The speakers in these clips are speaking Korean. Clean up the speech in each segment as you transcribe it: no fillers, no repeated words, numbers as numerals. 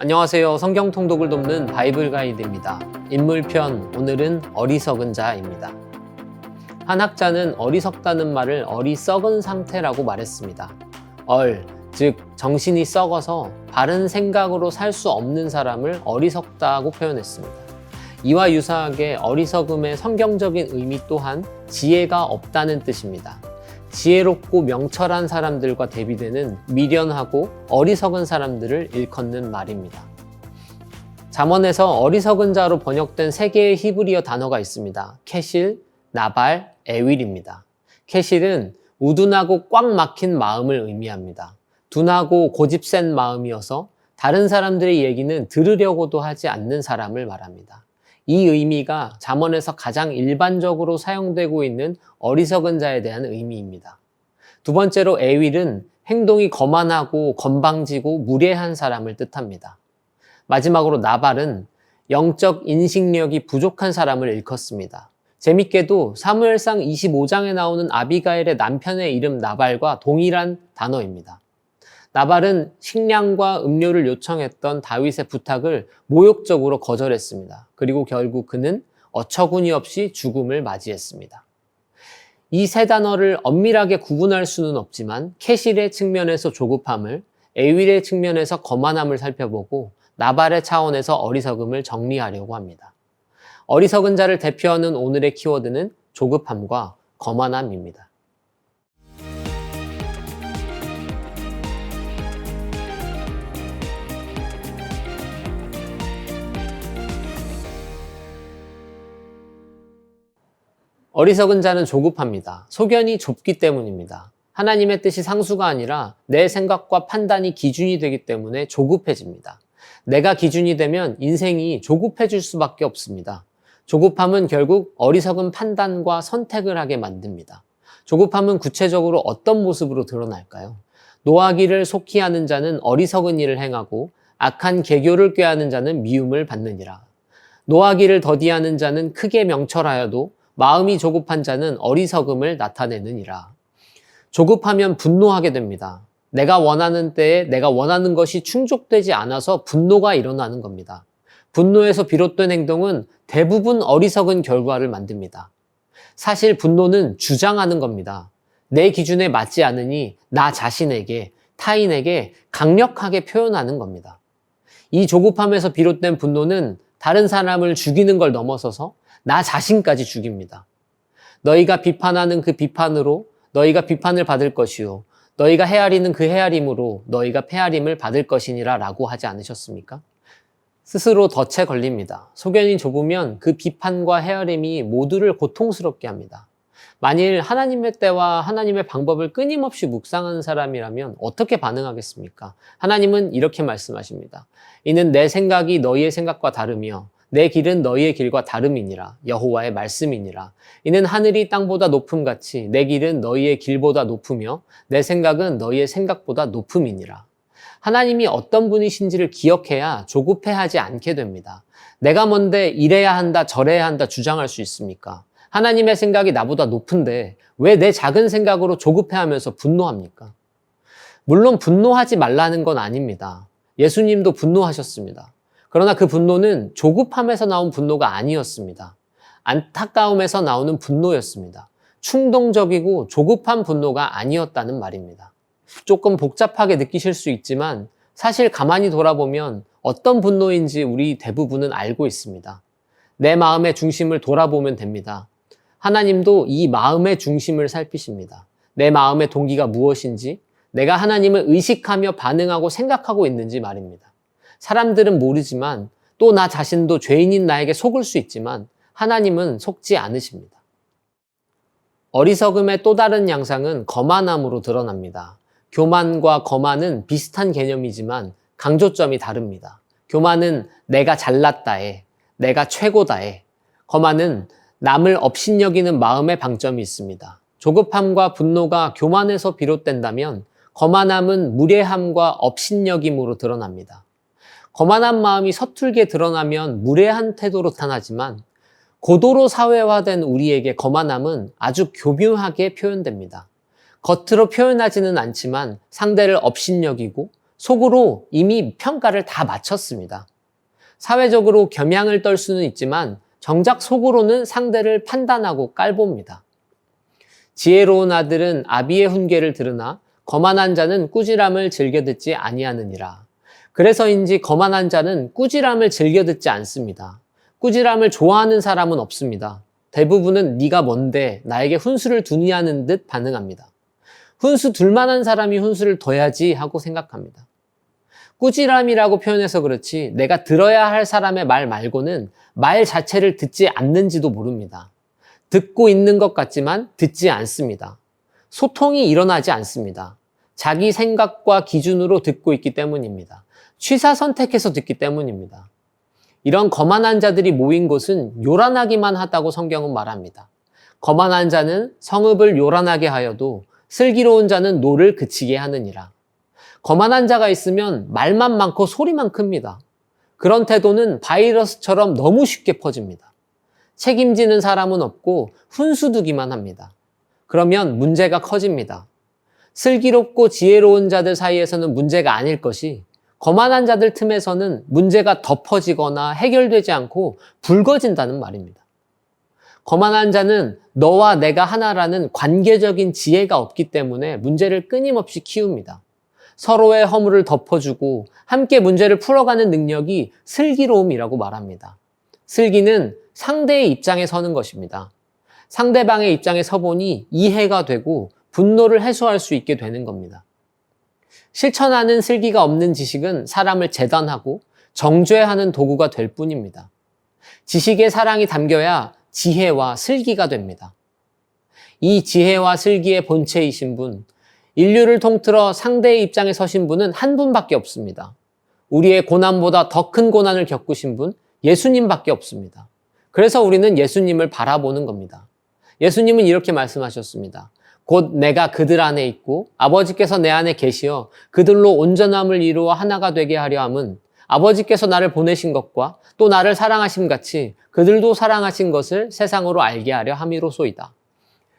안녕하세요. 성경 통독을 돕는 바이블 가이드입니다. 인물편, 오늘은 어리석은 자입니다. 한 학자는 어리석다는 말을 어리석은 상태라고 말했습니다. 즉 정신이 썩어서 바른 생각으로 살 수 없는 사람을 어리석다고 표현했습니다. 이와 유사하게 어리석음의 성경적인 의미 또한 지혜가 없다는 뜻입니다. 지혜롭고 명철한 사람들과 대비되는 미련하고 어리석은 사람들을 일컫는 말입니다. 잠언에서 어리석은 자로 번역된 세 개의 히브리어 단어가 있습니다. 케실, 나발, 에윌입니다. 케실은 우둔하고 꽉 막힌 마음을 의미합니다. 둔하고 고집센 마음이어서 다른 사람들의 얘기는 들으려고도 하지 않는 사람을 말합니다. 이 의미가 잠언에서 가장 일반적으로 사용되고 있는 어리석은 자에 대한 의미입니다. 두 번째로 에윌은 행동이 거만하고 건방지고 무례한 사람을 뜻합니다. 마지막으로 나발은 영적 인식력이 부족한 사람을 일컫습니다. 재밌게도 사무엘상 25장에 나오는 아비가일의 남편의 이름 나발과 동일한 단어입니다. 나발은 식량과 음료를 요청했던 다윗의 부탁을 모욕적으로 거절했습니다. 그리고 결국 그는 어처구니 없이 죽음을 맞이했습니다. 이 세 단어를 엄밀하게 구분할 수는 없지만 케실의 측면에서 조급함을, 에윌의 측면에서 거만함을 살펴보고 나발의 차원에서 어리석음을 정리하려고 합니다. 어리석은 자를 대표하는 오늘의 키워드는 조급함과 거만함입니다. 어리석은 자는 조급합니다. 소견이 좁기 때문입니다. 하나님의 뜻이 상수가 아니라 내 생각과 판단이 기준이 되기 때문에 조급해집니다. 내가 기준이 되면 인생이 조급해질 수밖에 없습니다. 조급함은 결국 어리석은 판단과 선택을 하게 만듭니다. 조급함은 구체적으로 어떤 모습으로 드러날까요? 노하기를 속히 하는 자는 어리석은 일을 행하고 악한 계교를 꾀하는 자는 미움을 받느니라. 노하기를 더디하는 자는 크게 명철하여도 마음이 조급한 자는 어리석음을 나타내느니라. 조급하면 분노하게 됩니다. 내가 원하는 때에 내가 원하는 것이 충족되지 않아서 분노가 일어나는 겁니다. 분노에서 비롯된 행동은 대부분 어리석은 결과를 만듭니다. 사실 분노는 주장하는 겁니다. 내 기준에 맞지 않으니 나 자신에게, 타인에게 강력하게 표현하는 겁니다. 이 조급함에서 비롯된 분노는 다른 사람을 죽이는 걸 넘어서서 나 자신까지 죽입니다. 너희가 비판하는 그 비판으로 너희가 비판을 받을 것이요. 너희가 헤아리는 그 헤아림으로 너희가 패아림을 받을 것이니라 라고 하지 않으셨습니까? 스스로 덫에 걸립니다. 소견이 좁으면 그 비판과 헤아림이 모두를 고통스럽게 합니다. 만일 하나님의 때와 하나님의 방법을 끊임없이 묵상하는 사람이라면 어떻게 반응하겠습니까? 하나님은 이렇게 말씀하십니다. 이는 내 생각이 너희의 생각과 다르며 내 길은 너희의 길과 다름이니라. 여호와의 말씀이니라. 이는 하늘이 땅보다 높음같이 내 길은 너희의 길보다 높으며 내 생각은 너희의 생각보다 높음이니라. 하나님이 어떤 분이신지를 기억해야 조급해하지 않게 됩니다. 내가 뭔데 이래야 한다 저래야 한다 주장할 수 있습니까? 하나님의 생각이 나보다 높은데 왜 내 작은 생각으로 조급해하면서 분노합니까? 물론 분노하지 말라는 건 아닙니다. 예수님도 분노하셨습니다. 그러나 그 분노는 조급함에서 나온 분노가 아니었습니다. 안타까움에서 나오는 분노였습니다. 충동적이고 조급한 분노가 아니었다는 말입니다. 조금 복잡하게 느끼실 수 있지만 사실 가만히 돌아보면 어떤 분노인지 우리 대부분은 알고 있습니다. 내 마음의 중심을 돌아보면 됩니다. 하나님도 이 마음의 중심을 살피십니다. 내 마음의 동기가 무엇인지, 내가 하나님을 의식하며 반응하고 생각하고 있는지 말입니다. 사람들은 모르지만 또 나 자신도 죄인인 나에게 속을 수 있지만 하나님은 속지 않으십니다. 어리석음의 또 다른 양상은 거만함으로 드러납니다. 교만과 거만은 비슷한 개념이지만 강조점이 다릅니다. 교만은 내가 잘났다에, 내가 최고다에, 거만은 남을 업신여기는 마음의 방점이 있습니다. 조급함과 분노가 교만에서 비롯된다면 거만함은 무례함과 업신여김으로 드러납니다. 거만한 마음이 서툴게 드러나면 무례한 태도로 나타나지만 고도로 사회화된 우리에게 거만함은 아주 교묘하게 표현됩니다. 겉으로 표현하지는 않지만 상대를 업신여기고 속으로 이미 평가를 다 마쳤습니다. 사회적으로 겸양을 떨 수는 있지만 정작 속으로는 상대를 판단하고 깔봅니다. 지혜로운 아들은 아비의 훈계를 들으나 거만한 자는 꾸지람을 즐겨 듣지 아니하느니라. 그래서인지 거만한 자는 꾸지람을 즐겨 듣지 않습니다. 꾸지람을 좋아하는 사람은 없습니다. 대부분은 네가 뭔데 나에게 훈수를 두냐는 듯 반응합니다. 훈수 둘 만한 사람이 훈수를 둬야지 하고 생각합니다. 꾸지람이라고 표현해서 그렇지 내가 들어야 할 사람의 말 말고는 말 자체를 듣지 않는지도 모릅니다. 듣고 있는 것 같지만 듣지 않습니다. 소통이 일어나지 않습니다. 자기 생각과 기준으로 듣고 있기 때문입니다. 취사 선택해서 듣기 때문입니다. 이런 거만한 자들이 모인 곳은 요란하기만 하다고 성경은 말합니다. 거만한 자는 성읍을 요란하게 하여도 슬기로운 자는 노를 그치게 하느니라. 거만한 자가 있으면 말만 많고 소리만 큽니다. 그런 태도는 바이러스처럼 너무 쉽게 퍼집니다. 책임지는 사람은 없고 훈수두기만 합니다. 그러면 문제가 커집니다. 슬기롭고 지혜로운 자들 사이에서는 문제가 아닐 것이 거만한 자들 틈에서는 문제가 덮어지거나 해결되지 않고 불거진다는 말입니다. 거만한 자는 너와 내가 하나라는 관계적인 지혜가 없기 때문에 문제를 끊임없이 키웁니다. 서로의 허물을 덮어주고 함께 문제를 풀어가는 능력이 슬기로움이라고 말합니다. 슬기는 상대의 입장에 서는 것입니다. 상대방의 입장에 서보니 이해가 되고 분노를 해소할 수 있게 되는 겁니다. 실천하는 슬기가 없는 지식은 사람을 재단하고 정죄하는 도구가 될 뿐입니다. 지식의 사랑이 담겨야 지혜와 슬기가 됩니다. 이 지혜와 슬기의 본체이신 분, 인류를 통틀어 상대의 입장에 서신 분은 한 분밖에 없습니다. 우리의 고난보다 더 큰 고난을 겪으신 분, 예수님밖에 없습니다. 그래서 우리는 예수님을 바라보는 겁니다. 예수님은 이렇게 말씀하셨습니다. 곧 내가 그들 안에 있고 아버지께서 내 안에 계시어 그들로 온전함을 이루어 하나가 되게 하려 함은 아버지께서 나를 보내신 것과 또 나를 사랑하심 같이 그들도 사랑하신 것을 세상으로 알게 하려 함이로소이다.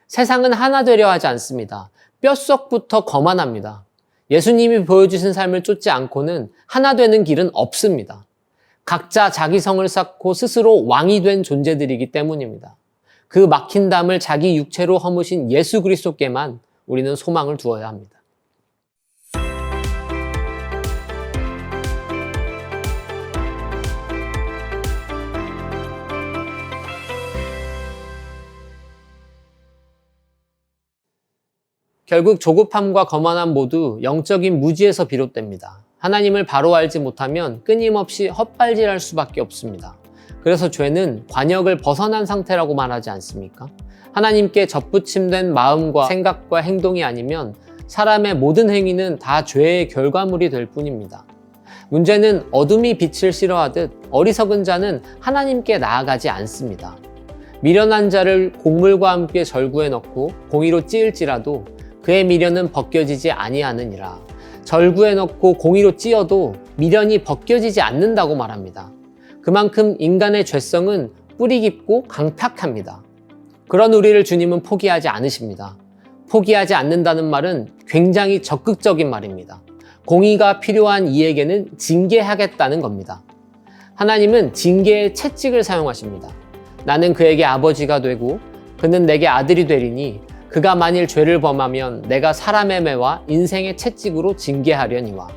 세상은 하나 되려 하지 않습니다. 뼛속부터 거만합니다. 예수님이 보여주신 삶을 쫓지 않고는 하나 되는 길은 없습니다. 각자 자기 성을 쌓고 스스로 왕이 된 존재들이기 때문입니다. 그 막힌 담을 자기 육체로 허무신 예수 그리스도께만 우리는 소망을 두어야 합니다. 결국 조급함과 거만함 모두 영적인 무지에서 비롯됩니다. 하나님을 바로 알지 못하면 끊임없이 헛발질할 수밖에 없습니다. 그래서 죄는 관역을 벗어난 상태라고 말하지 않습니까? 하나님께 접붙임된 마음과 생각과 행동이 아니면 사람의 모든 행위는 다 죄의 결과물이 될 뿐입니다. 문제는 어둠이 빛을 싫어하듯 어리석은 자는 하나님께 나아가지 않습니다. 미련한 자를 곡물과 함께 절구에 넣고 공의로 찌을지라도 그의 미련은 벗겨지지 아니하느니라. 절구에 넣고 공의로 찌어도 미련이 벗겨지지 않는다고 말합니다. 그만큼 인간의 죄성은 뿌리 깊고 강팍합니다. 그런 우리를 주님은 포기하지 않으십니다. 포기하지 않는다는 말은 굉장히 적극적인 말입니다. 공의가 필요한 이에게는 징계하겠다는 겁니다. 하나님은 징계의 채찍을 사용하십니다. 나는 그에게 아버지가 되고 그는 내게 아들이 되리니 그가 만일 죄를 범하면 내가 사람의 매와 인생의 채찍으로 징계하려니와.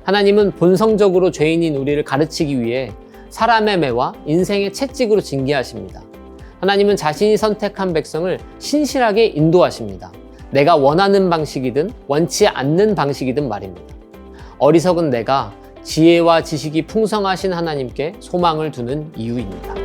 하나님은 본성적으로 죄인인 우리를 가르치기 위해 사람의 매와 인생의 채찍으로 징계하십니다. 하나님은 자신이 선택한 백성을 신실하게 인도하십니다. 내가 원하는 방식이든 원치 않는 방식이든 말입니다. 어리석은 내가 지혜와 지식이 풍성하신 하나님께 소망을 두는 이유입니다.